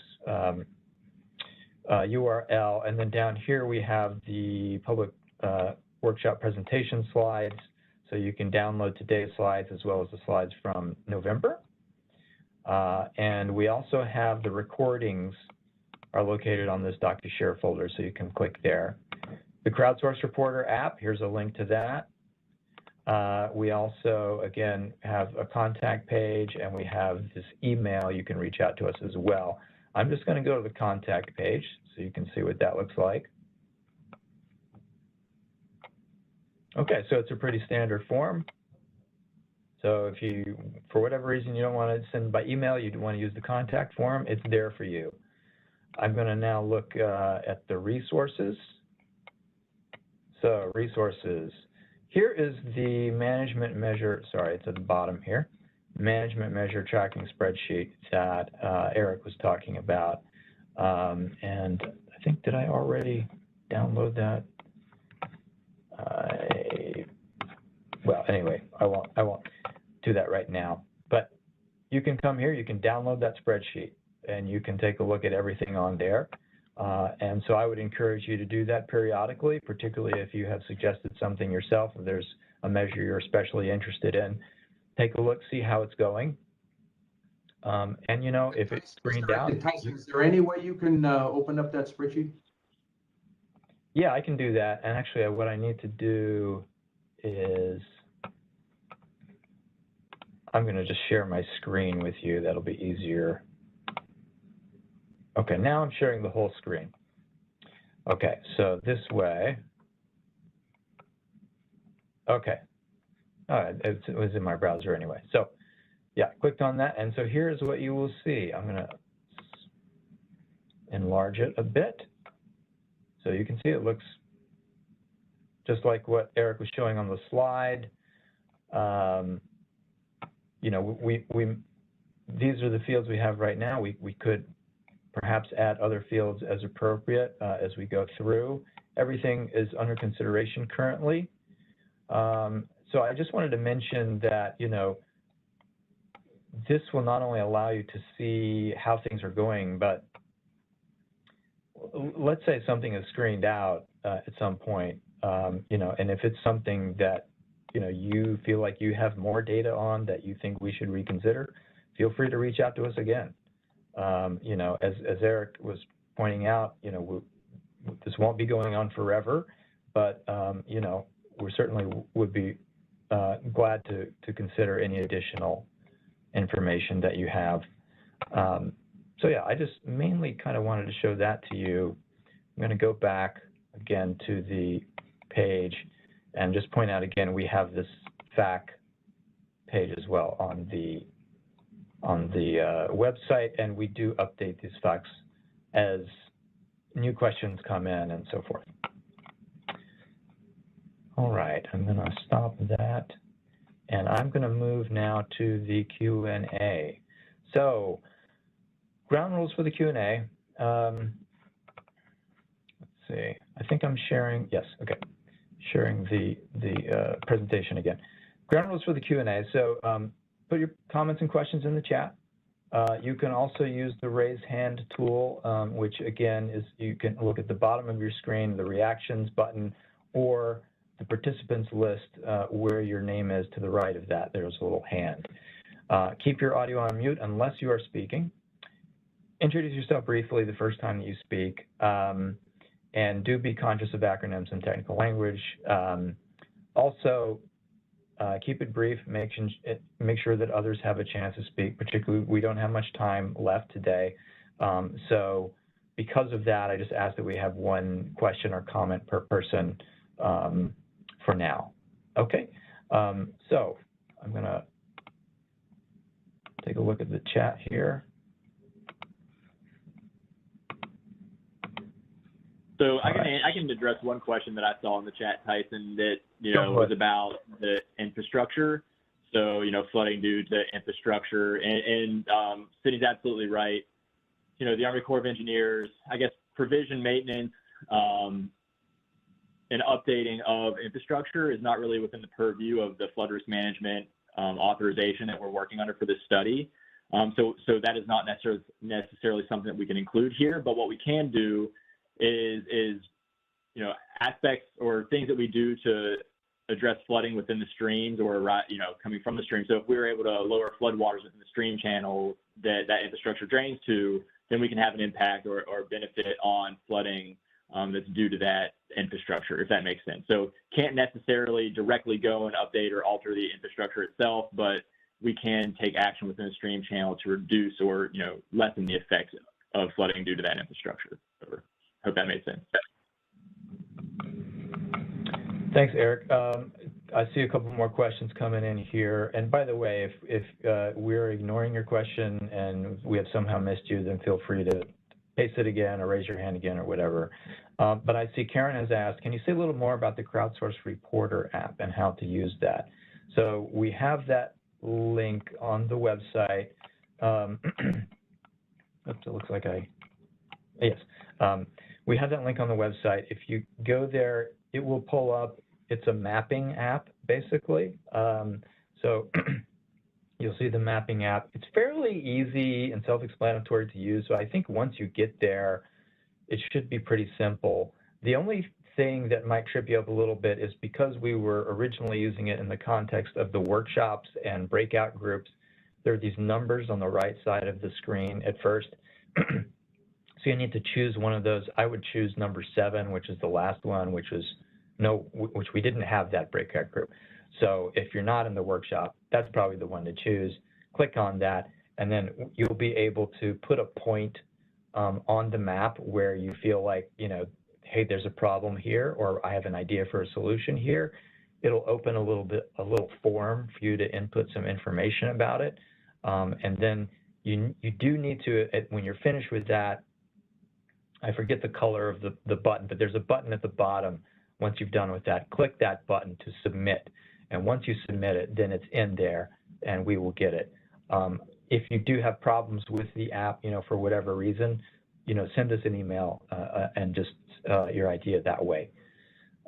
URL, and then down here we have the public workshop presentation slides, so you can download today's slides as well as the slides from November. And we also have the recordings are located on this Doc to Share folder, so you can click there. The Crowdsource Reporter app, here's a link to that. We also, again, have a contact page, and we have this email. You can reach out to us as well. I'm just going to go to the contact page so you can see what that looks like. Okay, so it's a pretty standard form. So if you, for whatever reason, you don't want to send by email, you want to use the contact form, it's there for you. I'm going to now look at the resources. So resources. Here is the management measure, sorry, it's at the bottom here, management measure tracking spreadsheet that Eric was talking about. And I think, did I already download that? Well, anyway, I won't do that right now. But you can come here, you can download that spreadsheet, and you can take a look at everything on there. And so I would encourage you to do that periodically, particularly if you have suggested something yourself, or there's a measure you're especially interested in. Take a look, see how it's going. And, you know, if it's screened out. Tyson, is there any way you can open up that spreadsheet? Yeah, I can do that. And actually, what I need to do is I'm going to just share my screen with you. That'll be easier. Okay, now I'm sharing the whole screen. Okay, so this way. Okay. All right, it was in my browser anyway. So yeah, clicked on that. And so here's what you will see. I'm going to enlarge it a bit. So you can see it looks just like what Eric was showing on the slide. You know, these are the fields we have right now. We could perhaps add other fields as appropriate as we go through. Everything is under consideration currently. So I just wanted to mention that, you know, this will not only allow you to see how things are going, but let's say something is screened out at some point, you know, and if it's something that, you know, you feel like you have more data on that you think we should reconsider, feel free to reach out to us again. You know, as Eric was pointing out, you know, this won't be going on forever, but, you know, we certainly would be glad to consider any additional information that you have. So yeah, I just mainly kind of wanted to show that to you. I'm going to go back again to the page and just point out again, we have this FAQ page as well on the website, and we do update these FAQs as new questions come in and so forth. All right, I'm going to stop that, and I'm going to move now to the Q&A. So, ground rules for the Q&A. Let's see. I think I'm sharing. Yes. Okay. Sharing the presentation again. Ground rules for the Q&A. So, put your comments and questions in the chat. You can also use the raise hand tool, which again is you can look at the bottom of your screen, the reactions button, or the participants list where your name is to the right of that. There's a little hand. Keep your audio on mute unless you are speaking. Introduce yourself briefly the first time that you speak, and do be conscious of acronyms and technical language. Also, keep it brief, make sure that others have a chance to speak, particularly we don't have much time left today. So because of that, I just ask that we have one question or comment per person for now. Okay, so I'm gonna take a look at the chat here. So I can address one question that I saw in the chat, Tyson, that, you know, was about the infrastructure. So, you know, flooding due to infrastructure, and Sydney's absolutely right. You know, the Army Corps of Engineers, I guess, provision, maintenance, and updating of infrastructure is not really within the purview of the flood risk management authorization that we're working under for this study. So that is not necessarily something that we can include here, but what we can do is you know, aspects or things that we do to address flooding within the streams or, you know, coming from the stream. So if we were able to lower floodwaters within the stream channel that infrastructure drains to, then we can have an impact or benefit on flooding that's due to that infrastructure, if that makes sense. So can't necessarily directly go and update or alter the infrastructure itself, but we can take action within the stream channel to reduce or, you know, lessen the effects of flooding due to that infrastructure. Hope that made sense. Thanks, Eric. I see a couple more questions coming in here. And by the way, if we're ignoring your question and we have somehow missed you, then feel free to paste it again or raise your hand again or whatever. But I see Karen has asked, can you say a little more about the Crowdsource Reporter app and how to use that? So we have that link on the website. Oops, it looks like yes. We have that link on the website. If you go there, it will pull up. It's a mapping app, basically. So you'll see the mapping app. It's fairly easy and self-explanatory to use. So I think once you get there, it should be pretty simple. The only thing that might trip you up a little bit is because we were originally using it in the context of the workshops and breakout groups, there are these numbers on the right side of the screen at first. So you need to choose one of those. I would choose number 7, which is the last one, which we didn't have that breakout group. So if you're not in the workshop, that's probably the one to choose. Click on that, and then you'll be able to put a point on the map where you feel like, you know, hey, there's a problem here, or I have an idea for a solution here. It'll open a little form for you to input some information about it. And then you do need to, when you're finished with that, I forget the color of the button, but there's a button at the bottom. Once you've done with that, click that button to submit. And once you submit it, then it's in there and we will get it. If you do have problems with the app, you know, for whatever reason, you know, send us an email and just your idea that way.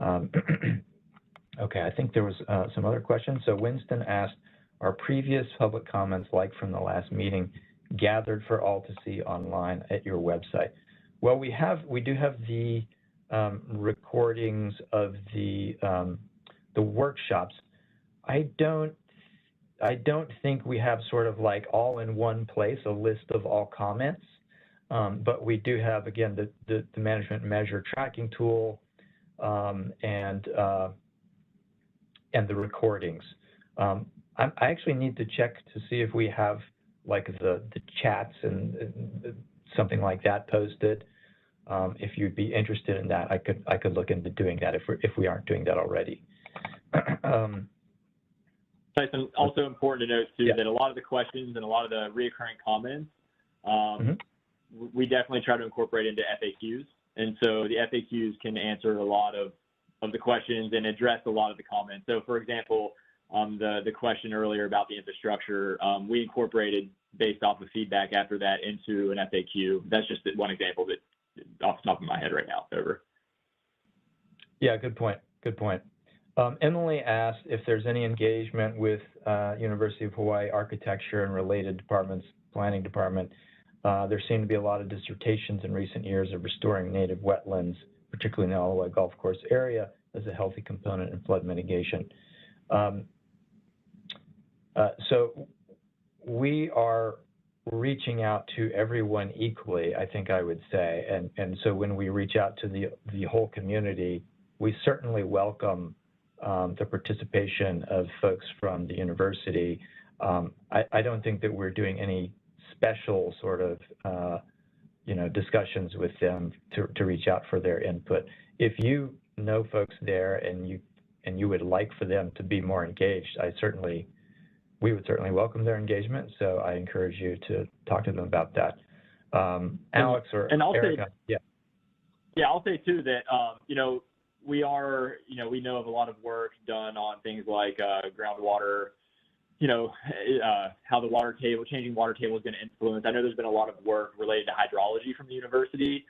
Okay, I think there was some other questions. So Winston asked, are previous public comments, like from the last meeting, gathered for all to see online at your website? Well, we do have the recordings of the workshops. I don't think we have sort of like all in one place a list of all comments, but we do have, again, the management measure tracking tool and the recordings. I actually need to check to see if we have like the chats and something like that posted. If you'd be interested in that, I could look into doing that if we aren't doing that already. Tyson, also important to note too, yeah, that a lot of the questions and a lot of the reoccurring comments, we definitely try to incorporate into FAQs. And so the FAQs can answer a lot of the questions and address a lot of the comments. So for example, the question earlier about the infrastructure, we incorporated based off of feedback after that into an FAQ. That's just one example that off the top of my head right now. Over. Yeah, good point. Good point. Emily asked if there's any engagement with University of Hawaii architecture and related departments, planning department. There seem to be a lot of dissertations in recent years of restoring native wetlands, particularly in the Ala Golf Course area, as a healthy component in flood mitigation. So we are reaching out to everyone equally, I think I would say. And so when we reach out to the whole community, we certainly welcome the participation of folks from the university. I don't think that we're doing any special sort of, discussions with them to reach out for their input. If you know folks there and you would like for them to be more engaged, we would certainly welcome their engagement. So I encourage you to talk to them about that. Alex or Erica, yeah. Yeah, I'll say too that, we know of a lot of work done on things like groundwater, how the changing water table is going to influence. I know there's been a lot of work related to hydrology from the university.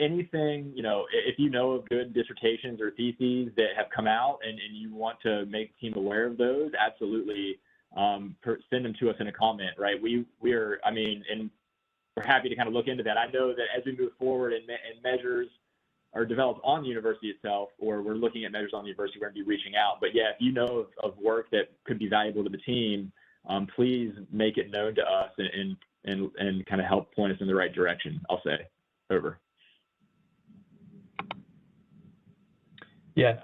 Anything, if you know of good dissertations or theses that have come out and you want to make the team aware of those, absolutely send them to us in a comment, right? We're happy to kind of look into that. I know that as we move forward and measures are developed on the university itself, or we're looking at measures on the university, we're going to be reaching out. But yeah, if you know of work that could be valuable to the team, please make it known to us and kind of help point us in the right direction, I'll say. Over. Yeah,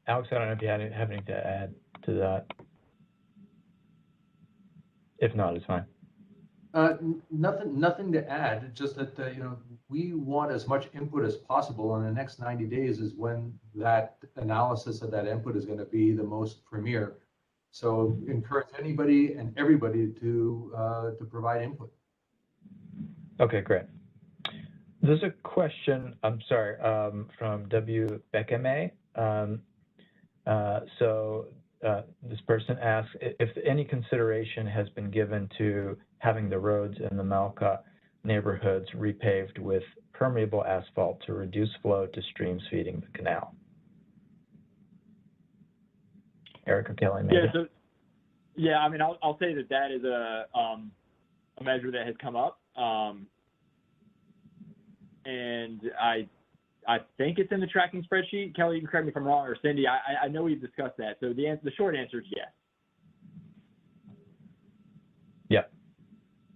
Alex, I don't know if you have anything to add to that. If not, it's fine. Nothing to add. It's just that, we want as much input as possible, and the next 90 days is when that analysis of that input is going to be the most premier. So encourage anybody and everybody to provide input. Okay, great. There's a question, I'm sorry, from W. Bekeme. This person asks if any consideration has been given to having the roads in the Malka neighborhoods repaved with permeable asphalt to reduce flow to streams feeding the canal. Eric or Kelly, maybe? Yeah, I mean, I'll say that is a measure that has come up. And I think it's in the tracking spreadsheet. Kelly, you can correct me if I'm wrong, or Cindy. I know we've discussed that. So the short answer is yes.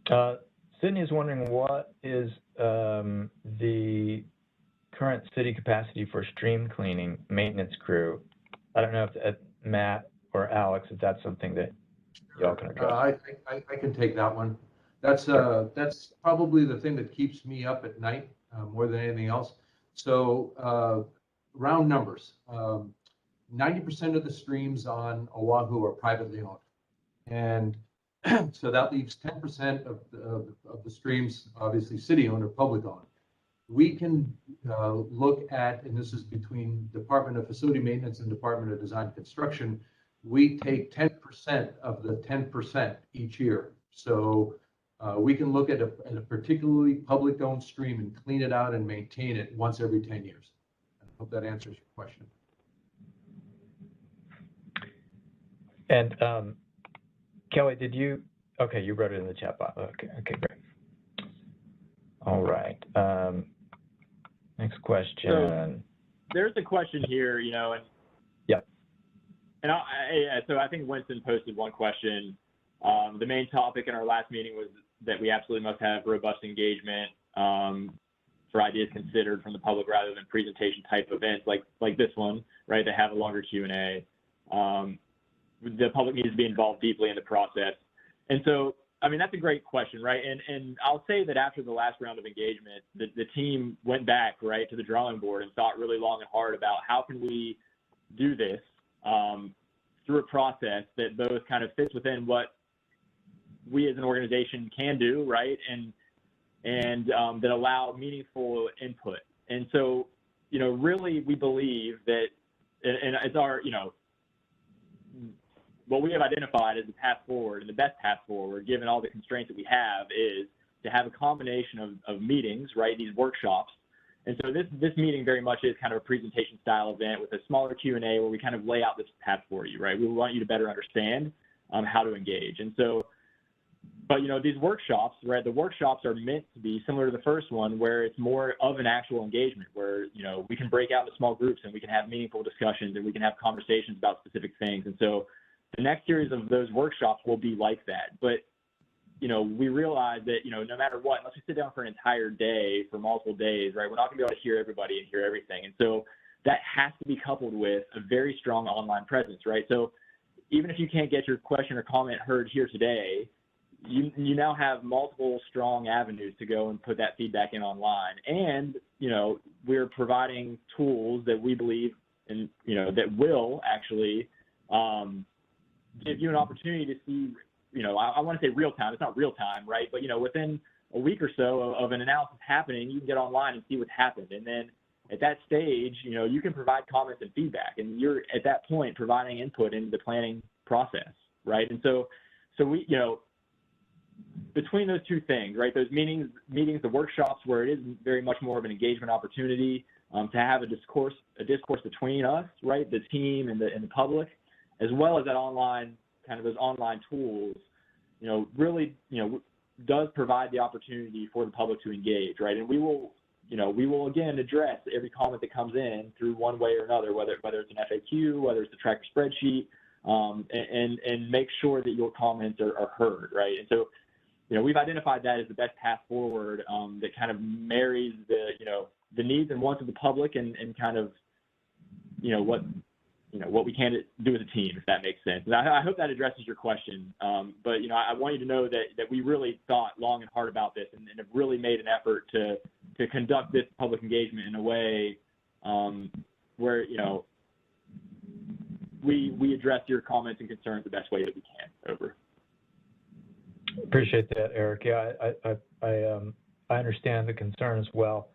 Yeah. Sydney is wondering what is the current city capacity for stream cleaning maintenance crew. I don't know if Matt or Alex, if that's something that y'all can address. I can take that one. That's probably the thing that keeps me up at night more than anything else. So round numbers, 90% of the streams on Oahu are privately owned. And so that leaves 10% of the streams, obviously city owned or public owned. We can look at, and this is between Department of Facility Maintenance and Department of Design and Construction, we take 10% of the 10% each year. So we can look at a particularly public owned stream and clean it out and maintain it once every 10 years. I hope that answers your question. And Kelly, did you, okay, you wrote it in the chat box. Okay, great. All right. Next question. So there's a question here, and yeah. And so I think Winston posted one question. The main topic in our last meeting was that we absolutely must have robust engagement for ideas considered from the public rather than presentation type events like this one, right, that have a longer Q&A. The public needs to be involved deeply in the process. And so, I mean, that's a great question, right? And I'll say that after the last round of engagement, the team went back, right, to the drawing board and thought really long and hard about how can we do this through a process that both kind of fits within what we as an organization can do, right, and that allow meaningful input. And so, really we believe that, and it's our, what we have identified as the path forward and the best path forward, given all the constraints that we have, is to have a combination of meetings, right, these workshops. And so this meeting very much is kind of a presentation style event with a smaller Q&A where we kind of lay out this path for you, right? We want you to better understand how to engage. And so, but these workshops, right, the workshops are meant to be similar to the first one, where it's more of an actual engagement, where, we can break out into small groups and we can have meaningful discussions and we can have conversations about specific things. And so the next series of those workshops will be like that. But, we realize that, no matter what, unless we sit down for an entire day, for multiple days, right, we're not going to be able to hear everybody and hear everything. And so that has to be coupled with a very strong online presence, right? So even if you can't get your question or comment heard here today, you now have multiple strong avenues to go and put that feedback in online. And, we're providing tools that we believe and, that will actually give you an opportunity to see, I want to say real time. It's not real time, right? But, within a week or so of an analysis happening, you can get online and see what's happened. And then at that stage, you can provide comments and feedback. And you're at that point providing input into the planning process, right? And so we, between those two things, right, those meetings, the workshops where it is very much more of an engagement opportunity to have a discourse between us, right, the team and the public, as well as that online, kind of those online tools, really, does provide the opportunity for the public to engage, right? And we will again address every comment that comes in through one way or another, whether it's an FAQ, whether it's a tracker spreadsheet, and make sure that your comments are heard, right? And so, we've identified that as the best path forward that kind of marries the needs and wants of the public and kind of, what what we can do as a team, if that makes sense. And I hope that addresses your question. But I want you to know that we really thought long and hard about this and have really made an effort to conduct this public engagement in a way where we address your comments and concerns the best way that we can. Over. Appreciate that, Eric. Yeah, I understand the concern as well.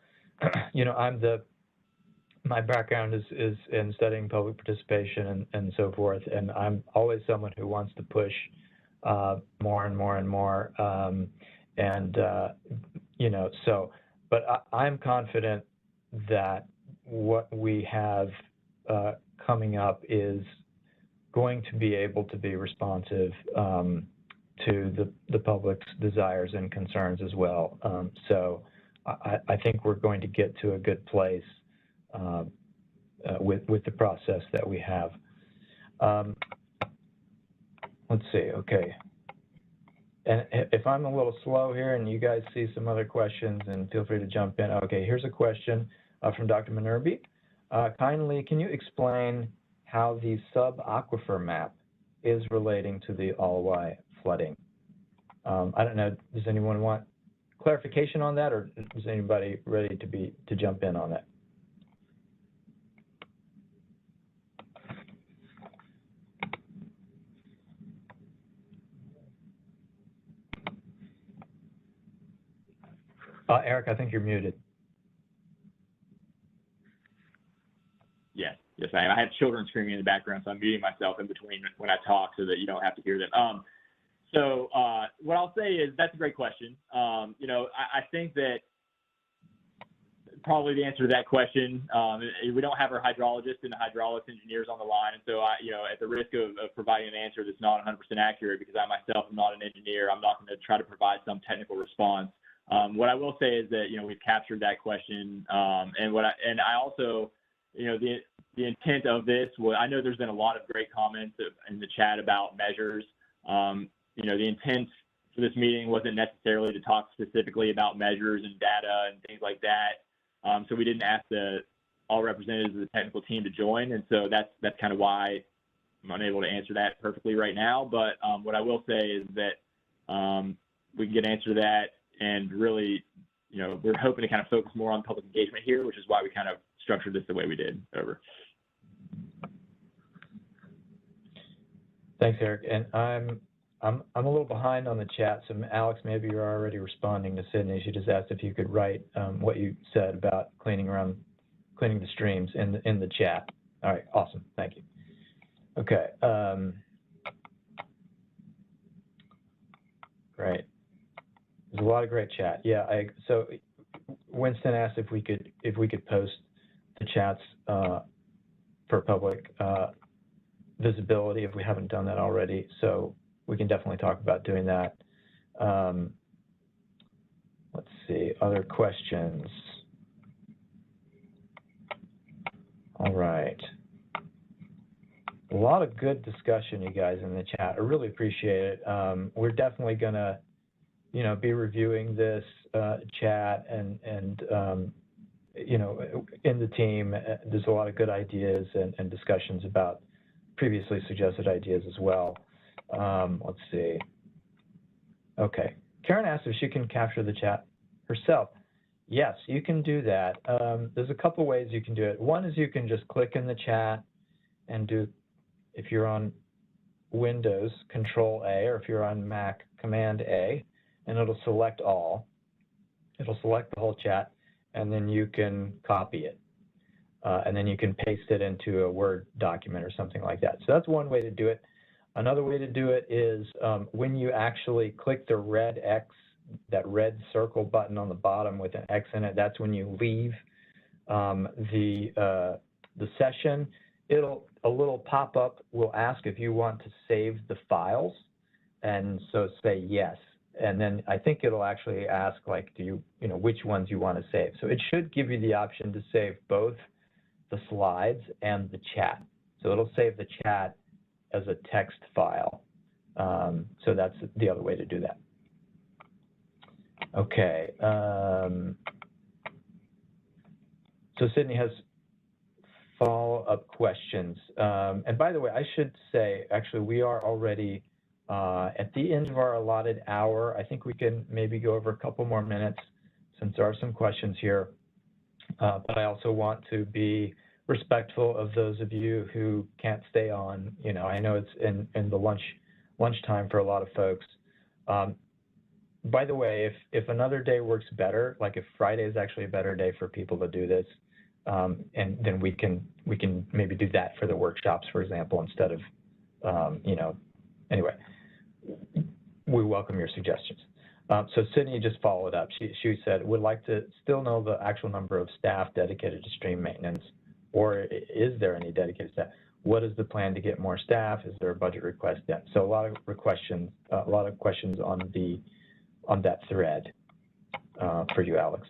My background is in studying public participation and so forth, and I'm always someone who wants to push more and more and more, but I'm confident that what we have coming up is going to be able to be responsive to the public's desires and concerns as well. So I think we're going to get to a good place with the process that we have. Let's see, okay. And if I'm a little slow here and you guys see some other questions, then feel free to jump in. Okay, here's a question from Dr. Minerbi. Kindly, can you explain how the sub-aquifer map is relating to the all-Y flooding? I don't know, does anyone want clarification on that, or is anybody ready to jump in on that? Eric, I think you're muted. Yes, I am. I have children screaming in the background, so I'm muting myself in between when I talk so that you don't have to hear them. So what I'll say is that's a great question. I think that probably the answer to that question, we don't have our hydrologists and the hydraulics engineers on the line, and so at the risk of providing an answer that's not 100% accurate, because I myself am not an engineer, I'm not going to try to provide some technical response. What I will say is that we've captured that question, and I also the intent of this was, I know there's been a lot of great comments in the chat about measures. The intent for this meeting wasn't necessarily to talk specifically about measures and data and things like that. So we didn't ask all representatives of the technical team to join, and so that's kind of why I'm unable to answer that perfectly right now. But what I will say is that we can get an answer to that, and really, we're hoping to kind of focus more on public engagement here, which is why we kind of structured this the way we did. Over. Thanks, Eric. And I'm a little behind on the chat, so Alex, maybe you're already responding to Sydney. She just asked if you could write what you said about cleaning the streams in the chat. All right, awesome, thank you. Okay, great. There's a lot of great chat. Yeah, so Winston asked if we could post the chats for public visibility if we haven't done that already. So we can definitely talk about doing that. Let's see, other questions. All right. A lot of good discussion, you guys, in the chat. I really appreciate it. We're definitely gonna, be reviewing this chat and in the team. There's a lot of good ideas and discussions about previously suggested ideas as well. Let's see. Okay, Karen asked if she can capture the chat herself. Yes, you can do that. There's a couple ways you can do it. One is you can just click in the chat and do, if you're on Windows, Control A, or if you're on Mac, Command A, and it'll select all. It'll select the whole chat, and then you can copy it. And then you can paste it into a Word document or something like that. So that's one way to do it. Another way to do it is when you actually click the red X, that red circle button on the bottom with an X in it, that's when you leave the session. A little pop-up will ask if you want to save the files, and so say yes. And then I think it'll actually ask, like, which ones you want to save. So it should give you the option to save both the slides and the chat. So it'll save the chat as a text file. So that's the other way to do that. Okay. So Sydney has follow-up questions. And by the way, I should say, actually, we are already at the end of our allotted hour. I think we can maybe go over a couple more minutes since there are some questions here. But I also want to be respectful of those of you who can't stay on. You know, I know it's in the lunchtime for a lot of folks. By the way, if another day works better, like if Friday is actually a better day for people to do this, and then we can maybe do that for the workshops, for example, instead of, you know, anyway, we welcome your suggestions. So Sydney just followed up. She said, would like to still know the actual number of staff dedicated to stream maintenance, or is there any dedicated staff? What is the plan to get more staff? Is there a budget request yet? So a lot of questions on that thread for you, Alex.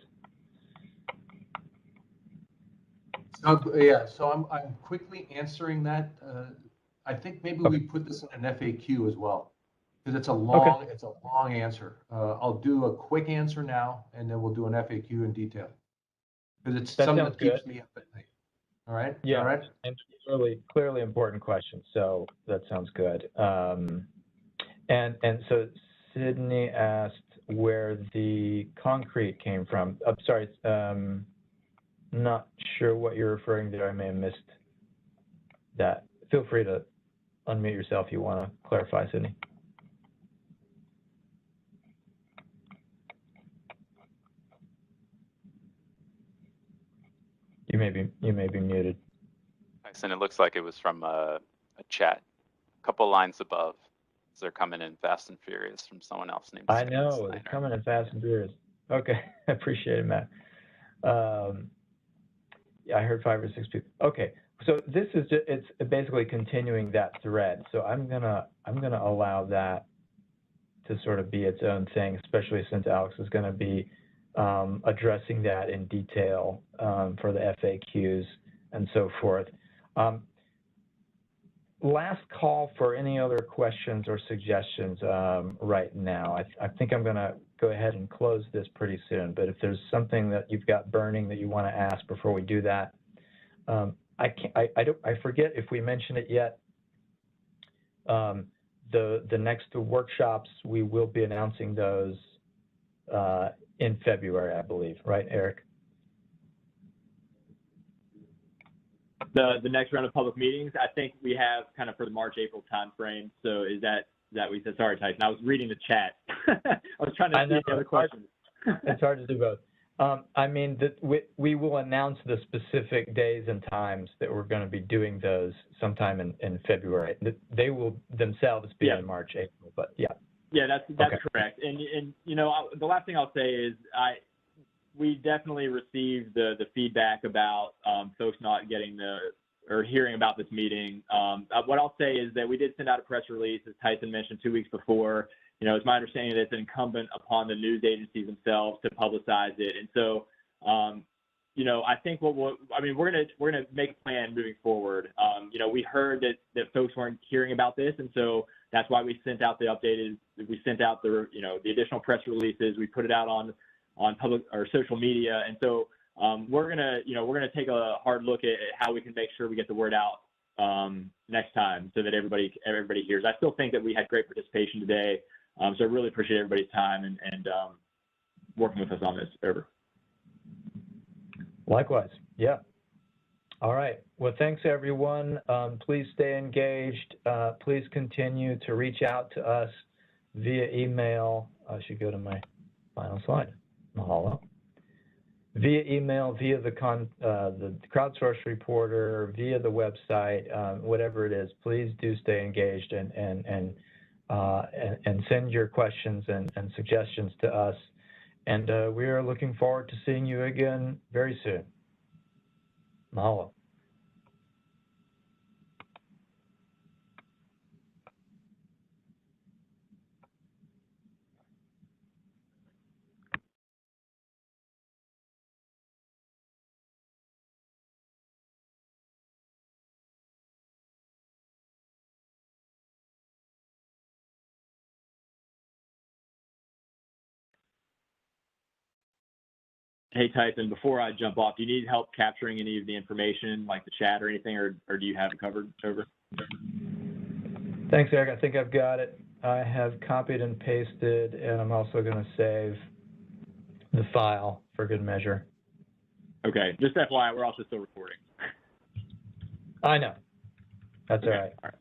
Yeah, so I'm quickly answering that. I think maybe we put this in an FAQ as well, because it's a long answer. I'll do a quick answer now, and then we'll do an FAQ in detail, because it's something that keeps me up at night. All right. Yeah. All right. And clearly important question. So that sounds good. And so Sydney asked where the concrete came from. I'm sorry. Not sure what you're referring to. I may have missed that. Feel free to unmute yourself if you want to clarify, Sydney. You may be muted. And it looks like it was from a chat, a couple lines above. So they're coming in fast and furious from someone else named. I know, they're coming in fast and furious. Okay, I appreciate it, Matt. Yeah, I heard 5 or 6 people. Okay, so this is just, it's basically continuing that thread. So I'm gonna allow that to sort of be its own thing, especially since Alex is going to be addressing that in detail for the FAQs and so forth. Last call for any other questions or suggestions right now. I think I'm going to go ahead and close this pretty soon, but if there's something that you've got burning that you want to ask before we do that, I forget if we mentioned it yet. The next workshops, we will be announcing those in February, I believe, right, Eric? The next round of public meetings, I think we have kind of for the March-April timeframe. So is that what you said? Sorry, Tyson. I was reading the chat. I was trying to see the other questions. It's hard to do both. I mean, we will announce the specific days and times that we're going to be doing those sometime in February. They will themselves be in March, April, but yeah. Yeah, that's correct. And you know, the last thing I'll say is we definitely received the feedback about folks not getting or hearing about this meeting. What I'll say is that we did send out a press release, as Tyson mentioned, 2 weeks before. You know, it's my understanding that it's incumbent upon the news agencies themselves to publicize it. And so, you know, I think we're gonna make a plan moving forward. You know, we heard that folks weren't hearing about this, and so that's why we sent out the additional press releases. We put it out on public or social media, and so we're gonna take a hard look at how we can make sure we get the word out next time so that everybody hears. I still think that we had great participation today, so I really appreciate everybody's time and working with us on this. Over. Likewise, yeah. All right. Well, thanks everyone. Please stay engaged. Please continue to reach out to us via email. I should go to my final slide. Mahalo. Via email, via the crowdsource reporter, via the website, whatever it is. Please do stay engaged and send your questions and suggestions to us. And we are looking forward to seeing you again very soon. Mahalo. Hey, Tyson, before I jump off, do you need help capturing any of the information, like the chat or anything, or do you have it covered over? Thanks, Eric. I think I've got it. I have copied and pasted, and I'm also going to save the file for good measure. Okay, just FYI, we're also still recording. I know. That's Okay. all right. All right.